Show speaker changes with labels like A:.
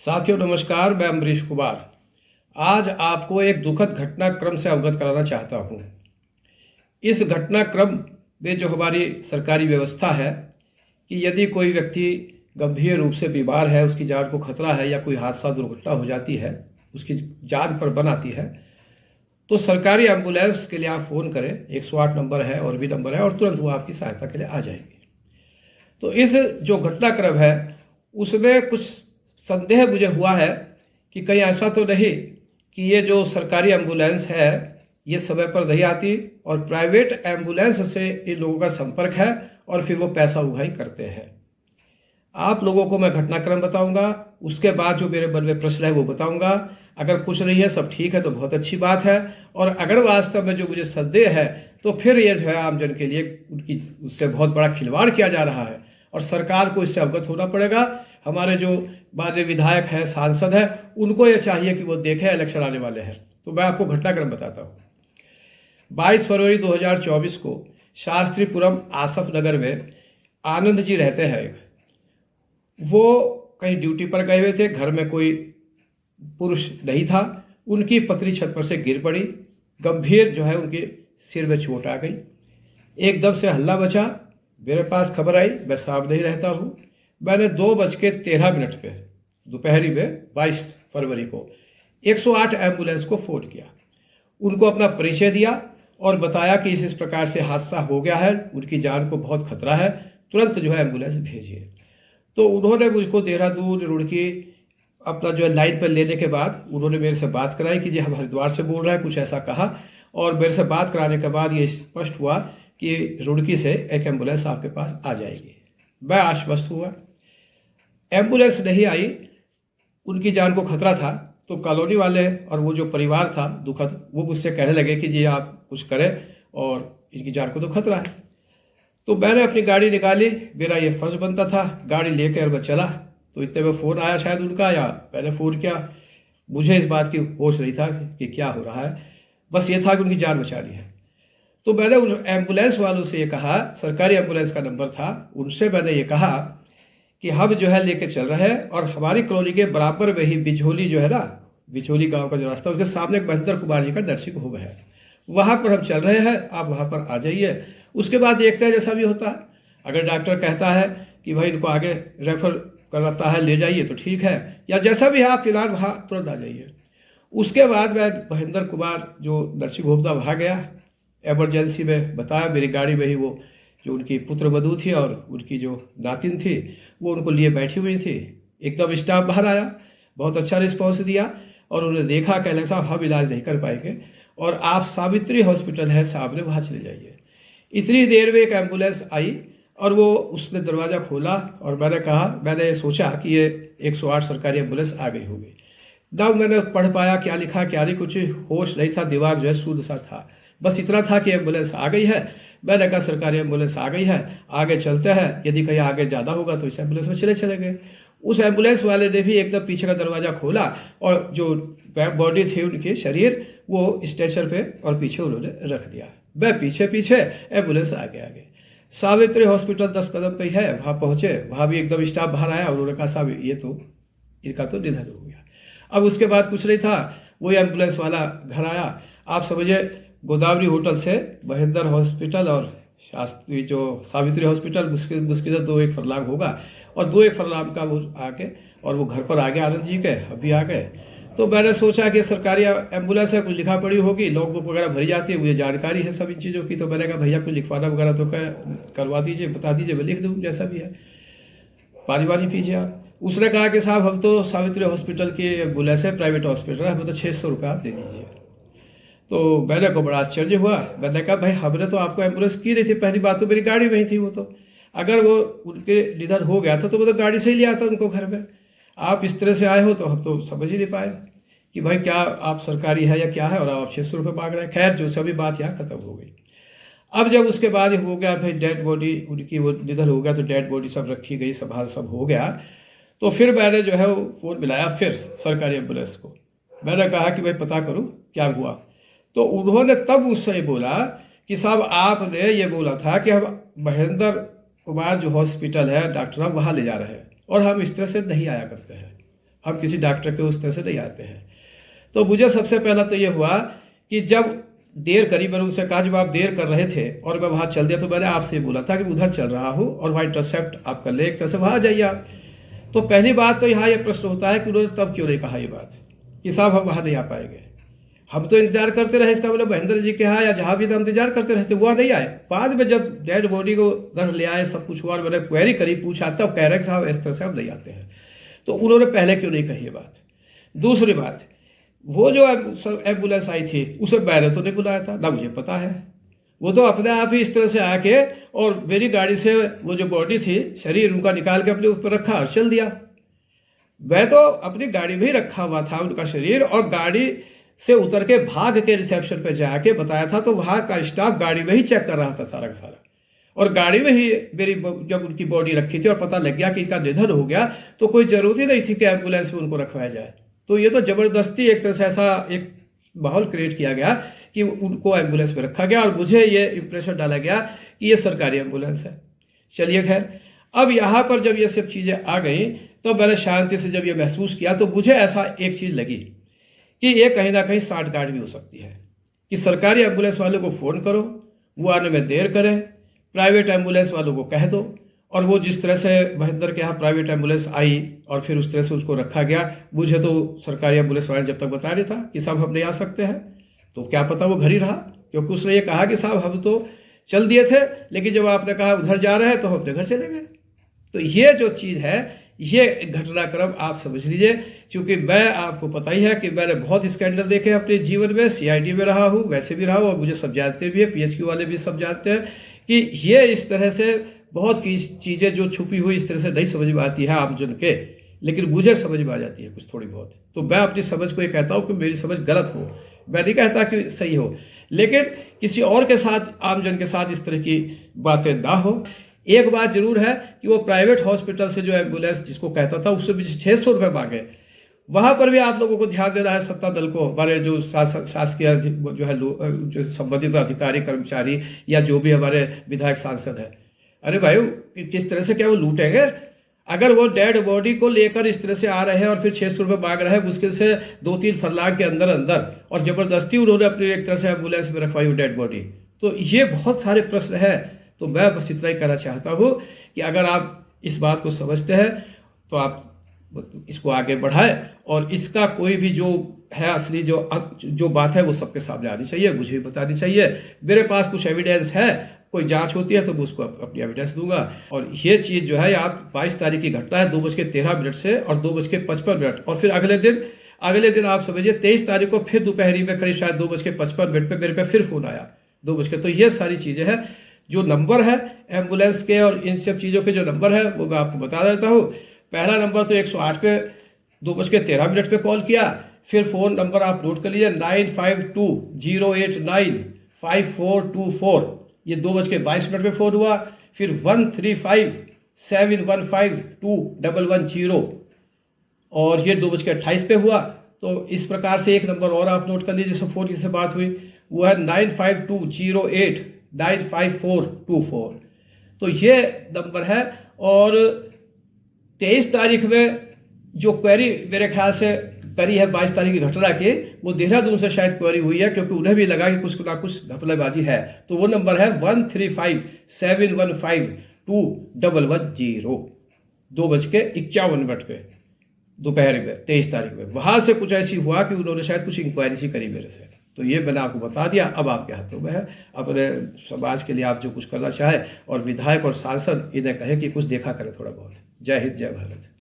A: साथियों नमस्कार, मैं अमरीश कुमार। आज आपको एक दुखद घटनाक्रम से अवगत कराना चाहता हूँ। इस घटनाक्रम में जो हमारी सरकारी व्यवस्था है कि यदि कोई व्यक्ति गंभीर रूप से बीमार है, उसकी जान को खतरा है या कोई हादसा दुर्घटना हो जाती है, उसकी जान पर बन आती है, तो सरकारी एम्बुलेंस के लिए आप फ़ोन करें। 108 नंबर है और भी नंबर है और तुरंत वो आपकी सहायता के लिए आ जाएगी। तो इस जो घटनाक्रम है उसमें कुछ संदेह मुझे हुआ है कि कहीं ऐसा तो नहीं कि ये जो सरकारी एम्बुलेंस है ये समय पर नहीं आती और प्राइवेट एम्बुलेंस से इन लोगों का संपर्क है और फिर वो पैसा उगाही करते हैं। आप लोगों को मैं घटनाक्रम बताऊंगा, उसके बाद जो मेरे मन में प्रश्न है वो बताऊंगा। अगर कुछ नहीं है, सब ठीक है, तो बहुत अच्छी बात है। और अगर वास्तव में जो मुझे संदेह है तो फिर ये जो है आमजन के लिए उनकी उससे बहुत बड़ा खिलवाड़ किया जा रहा है और सरकार को इससे अवगत होना पड़ेगा। हमारे जो माननीय विधायक हैं, सांसद हैं, उनको ये चाहिए कि वो देखें, इलेक्शन आने वाले हैं। तो मैं आपको घटनाक्रम बताता हूँ। 22 फरवरी 2024 को शास्त्रीपुरम आसफ नगर में आनंद जी रहते हैं। वो कहीं ड्यूटी पर गए हुए थे, घर में कोई पुरुष नहीं था। उनकी पत्नी छत पर से गिर पड़ी, गंभीर जो है उनके सिर में चोट आ गई। एकदम से हल्ला मचा, मेरे पास खबर आई, मैं सामने ही रहता हूँ। मैंने 2:13 पे दोपहरी में 22 फरवरी को 108 एम्बुलेंस को फ़ोन किया। उनको अपना परिचय दिया और बताया कि इस प्रकार से हादसा हो गया है, उनकी जान को बहुत खतरा है, तुरंत जो है एम्बुलेंस भेजिए। तो उन्होंने मुझको देहरादून, रुड़की अपना जो है लाइन पर लेने के बाद उन्होंने मेरे से बात कराई कि जी हम हरिद्वार से बोल रहे हैं, कुछ ऐसा कहा। और मेरे से बात कराने के बाद ये स्पष्ट हुआ कि रुड़की से एक एम्बुलेंस आपके पास आ जाएगी। मैं आश्वस्त हुआ। एम्बुलेंस नहीं आई, उनकी जान को खतरा था। तो कॉलोनी वाले और वो जो परिवार था दुखद, वो मुझसे कहने लगे कि जी आप कुछ करें और इनकी जान को तो खतरा है। तो मैंने अपनी गाड़ी निकाली, मेरा ये फर्ज बनता था, गाड़ी लेकर मैं चला। तो इतने में फ़ोन आया शायद उनका, या मैंने फ़ोन किया। मुझे इस बात की होश नहीं था कि क्या हो रहा है, बस ये था कि उनकी जान बचानी है। तो मैंने उन एम्बुलेंस वालों से ये कहा, सरकारी एम्बुलेंस का नंबर था, उनसे मैंने ये कहा कि हम जो है लेके चल रहे हैं और हमारी कॉलोनी के बराबर में ही बिझोली जो है ना, बिझोली गांव का जो रास्ता, उसके सामने एक महेंद्र कुमार जी का नर्सिंग होम है, वहाँ पर हम चल रहे हैं, आप वहाँ पर आ जाइए। उसके बाद देखते हैं जैसा भी होता है। अगर डॉक्टर कहता है कि भाई इनको आगे रेफर कराता है, ले जाइए, तो ठीक है, या जैसा भी है आप फिलहाल वहाँ तुरंत आ जाइए। उसके बाद मैं महेंद्र कुमार जो नर्सिंग होम था वहाँ गया, एमरजेंसी में बताया, मेरी गाड़ी में ही वो जो उनकी पुत्रवधू थी और उनकी जो नातिन थी वो उनको लिए बैठी हुई थी। एकदम स्टाफ बाहर आया, बहुत अच्छा रिस्पॉन्स दिया और उन्होंने देखा, कहने साहब हम इलाज नहीं कर पाएंगे और आप सावित्री हॉस्पिटल है सामने, वहाँ चले जाइए। इतनी देर में एक एम्बुलेंस आई और वो उसने दरवाज़ा खोला और मैंने सोचा कि ये 108 सरकारी एम्बुलेंस आ गई होगी। ना मैंने पढ़ पाया क्या लिखा क्या नहीं, कुछ होश नहीं था, दिमाग जो है सूद सा था। बस इतना था कि एम्बुलेंस आ गई है। मैंने कहा सरकारी एम्बुलेंस आ गई है, आगे चलते हैं, यदि कहीं आगे ज़्यादा होगा तो इस एम्बुलेंस में चले गए। उस एम्बुलेंस वाले ने भी एकदम पीछे का दरवाज़ा खोला और जो बॉडी थी उनकी शरीर वो स्ट्रेचर पे और पीछे उन्होंने रख दिया। मैं पीछे पीछे, एम्बुलेंस आगे। सावित्री हॉस्पिटल 10 कदम पे ही है, वहाँ पहुँचे, वहाँ भी एकदम स्टाफ बाहर आया। उन्होंने कहा साहब ये तो इनका तो निधन हो गया। अब उसके बाद कुछ नहीं था, वही एम्बुलेंस वाला घर आया। आप समझिए गोदावरी होटल से महेंद्र हॉस्पिटल और शास्त्री जो सावित्री हॉस्पिटल मुश्किल से 2-1 फरलांग होगा और 2-1 फरलांग का वो आके और वो घर पर आ गए आनंद जी के, अभी आ गए। तो मैंने सोचा कि सरकारी एम्बुलेंस है, कुछ लिखा पड़ी होगी, लॉग बुक वगैरह भरी जाती है, मुझे जानकारी है सब इन चीज़ों की। तो मैंने कहा भैया कुछ लिखवाना वगैरह तो करवा दीजिए, बता दीजिए, मैं लिख दूँ जैसा भी है, पानी पीजिए आप। उसने कहा कि साहब हम तो सावित्री हॉस्पिटल की एम्बुलेंस है, प्राइवेट हॉस्पिटल है, हमें तो 600 रुपये आप दे दीजिए। तो मैंने को बड़ा आश्चर्य हुआ। मैंने कहा भाई हमने तो आपको एम्बुलेंस की रही थी, पहली बात तो मेरी गाड़ी में ही थी, वो तो अगर वो उनके निधन हो गया था तो वो तो गाड़ी से ही लिया था उनको घर में। आप इस तरह से आए हो तो हम तो समझ ही नहीं पाए कि भाई क्या आप सरकारी है या क्या है और आप 600 रुपये मांग रहे हैं। खैर जो सभी बात यहाँ खत्म हो गई। अब जब उसके बाद हो गया भाई डेड बॉडी उनकी, वो निधन हो गया तो डेड बॉडी सब रखी गई, सब हो गया। तो फिर मैंने जो है वो फ़ोन मिलाया फिर सरकारी एम्बुलेंस को। मैंने कहा कि भाई पता करूँ क्या हुआ। तो उन्होंने तब मुझसे बोला कि साहब आपने ये बोला था कि हम महेंद्र कुमार जो हॉस्पिटल है डॉक्टर, हम वहाँ ले जा रहे हैं और हम इस तरह से नहीं आया करते हैं। हम किसी डॉक्टर के उस तरह से नहीं आते हैं। तो मुझे सबसे पहला तो ये हुआ कि जब देर करी, मैंने उनसे कहा जब आप देर कर रहे थे और मैं वहाँ चल दिया तो मैंने आपसे बोला था कि उधर चल रहा हूँ और वहाँ इंटरसेप्ट आप कर ले, एक तरह से वहाँ जाइए आप। तो पहली बात तो यहाँ ये प्रश्न होता है कि उन्होंने तब क्यों नहीं कहा ये बात कि साहब हम वहाँ नहीं आ पाएंगे। हम तो इंतजार करते रहे, इसका मतलब महेंद्र जी के यहाँ या जहाँ भी था हम इंतजार करते रहते, वह नहीं आए। बाद में जब डेड बॉडी को घर ले आए, सब कुछ हुआ और मैंने क्वेरी करी, पूछा, तब कह रहे कि साहब इस तरह से हम नहीं आते हैं। तो उन्होंने पहले क्यों नहीं कही ये बात। दूसरी बात, वो जो एम्बुलेंस आई थी उसे मैंने तो नहीं बुलाया था, ना मुझे पता है। वो तो अपने आप ही इस तरह से आके और मेरी गाड़ी से वो जो बॉडी थी, शरीर उनका निकाल के अपने ऊपर रखा और चल दिया। मैं तो अपनी गाड़ी में ही रखा हुआ था उनका शरीर, और गाड़ी से उतर के भाग के रिसेप्शन पे जाके बताया था, तो वहाँ का स्टाफ गाड़ी में ही चेक कर रहा था सारा का सारा, और गाड़ी में ही मेरी जब उनकी बॉडी रखी थी और पता लग गया कि इनका निधन हो गया, तो कोई ज़रूरत ही नहीं थी कि एम्बुलेंस में उनको रखवाया जाए। तो ये तो ज़बरदस्ती एक तरह से ऐसा एक माहौल क्रिएट किया गया कि उनको एम्बुलेंस में रखा गया और मुझे ये इंप्रेशन डाला गया कि ये सरकारी एम्बुलेंस है। चलिए खैर, अब यहाँ पर जब ये सब चीज़ें आ गई तो मैंने शांति से जब ये महसूस किया तो मुझे ऐसा एक चीज़ लगी कि ये कहीं ना कहीं साठगांठ भी हो सकती है कि सरकारी एम्बुलेंस वालों को फ़ोन करो, वो आने में देर करें, प्राइवेट एम्बुलेंस वालों को कह दो, और वो जिस तरह से महेंद्र के यहाँ प्राइवेट एम्बुलेंस आई और फिर उस तरह से उसको रखा गया। मुझे तो सरकारी एम्बुलेंस वाले जब तक बता नहीं था कि साहब हम नहीं आ सकते हैं, तो क्या पता वो घर ही रहा, क्योंकि उसने ये कहा कि साहब हम तो चल दिए थे, लेकिन जब आपने कहा उधर जा रहे हैं तो हम अपने घर चले गए। तो ये जो चीज़ है, ये घटनाक्रम आप समझ लीजिए, क्योंकि मैं, आपको पता ही है कि मैंने बहुत स्कैंडल देखे हैं अपने जीवन में, सीआईडी में रहा हूँ, वैसे भी रहा हूँ, और मुझे सब जानते भी है, पीएचक्यू वाले भी सब जानते हैं कि ये इस तरह से बहुत की चीज़ें जो छुपी हुई इस तरह से नहीं समझ में आती है आमजन के, लेकिन मुझे समझ में आ जाती है कुछ थोड़ी बहुत। तो मैं अपनी समझ को ये कहता हूँ कि मेरी समझ गलत हो, मैं नहीं कहता कि सही हो, लेकिन किसी और के साथ, आमजन के साथ इस तरह की बातें ना हो। एक बात जरूर है कि वो प्राइवेट हॉस्पिटल से जो एम्बुलेंस जिसको कहता था उससे भी 600 रुपये मांगे, वहाँ पर भी आप लोगों को ध्यान देना है, सत्ता दल को, हमारे जो शासकीय जो है जो संबंधित अधिकारी कर्मचारी या जो भी हमारे विधायक सांसद है, अरे भाई किस तरह से क्या वो लूटेंगे। अगर वो डेड बॉडी को लेकर इस तरह से आ रहे हैं और फिर 600 रुपये मांग रहे हैं मुश्किल से 2-3 फरलांग के अंदर अंदर, और ज़बरदस्ती उन्होंने अपनी एक तरह से एम्बुलेंस में रखवाई वो डेड बॉडी, तो ये बहुत सारे प्रश्न हैं। तो मैं बस इतना ही कहना चाहता हूँ कि अगर आप इस बात को समझते हैं तो आप इसको आगे बढ़ाएं, और इसका कोई भी जो है असली जो बात है वो सबके सामने आनी चाहिए, मुझे भी बतानी चाहिए। मेरे पास कुछ एविडेंस है, कोई जांच होती है तो मैं उसको अपनी एविडेंस दूंगा। और ये चीज़ जो है, आप 22 तारीख की घटना है 2:13 से और 2:55, और फिर अगले दिन आप समझिए 23 तारीख को फिर दोपहरी में करीब शायद 2:55 पे मेरे पे फिर फोन आया 2 बज के। तो ये सारी चीज़ें हैं, जो नंबर है एम्बुलेंस के और इन सब चीज़ों के जो नंबर है वो मैं आपको बता देता हूँ। पहला नंबर तो 108 पे 2:13 पे कॉल किया, फिर फ़ोन नंबर आप नोट कर लीजिए 9520895424, ये 2:22 पे फ़ोन हुआ, फिर 13571521110, और ये 2:28 पे हुआ। तो इस प्रकार से एक नंबर और आप नोट कर लीजिए जिससे फ़ोन से बात हुई, वो है 9520895424। तो ये नंबर है। और 23 तारीख में जो क्वेरी मेरे ख्याल से करी है 22 तारीख की घटना के, वो देहरादून से शायद क्वेरी हुई है, क्योंकि उन्हें भी लगा कि कुछ ना कुछ घपलाबाजी है। तो वो नंबर है 13571521110, 2:51 पे दोपहर में 23 तारीख में। वहां से कुछ ऐसी हुआ कि उन्होंने शायद कुछ इंक्वायरी सी करी मेरे से। तो ये मैंने आपको बता दिया, अब आपके हाथों में है। अपने समाज के लिए आप जो कुछ करना चाहे, और विधायक और सांसद इन्हें कहे कि कुछ देखा करें थोड़ा बहुत। जय हिंद, जय भारत।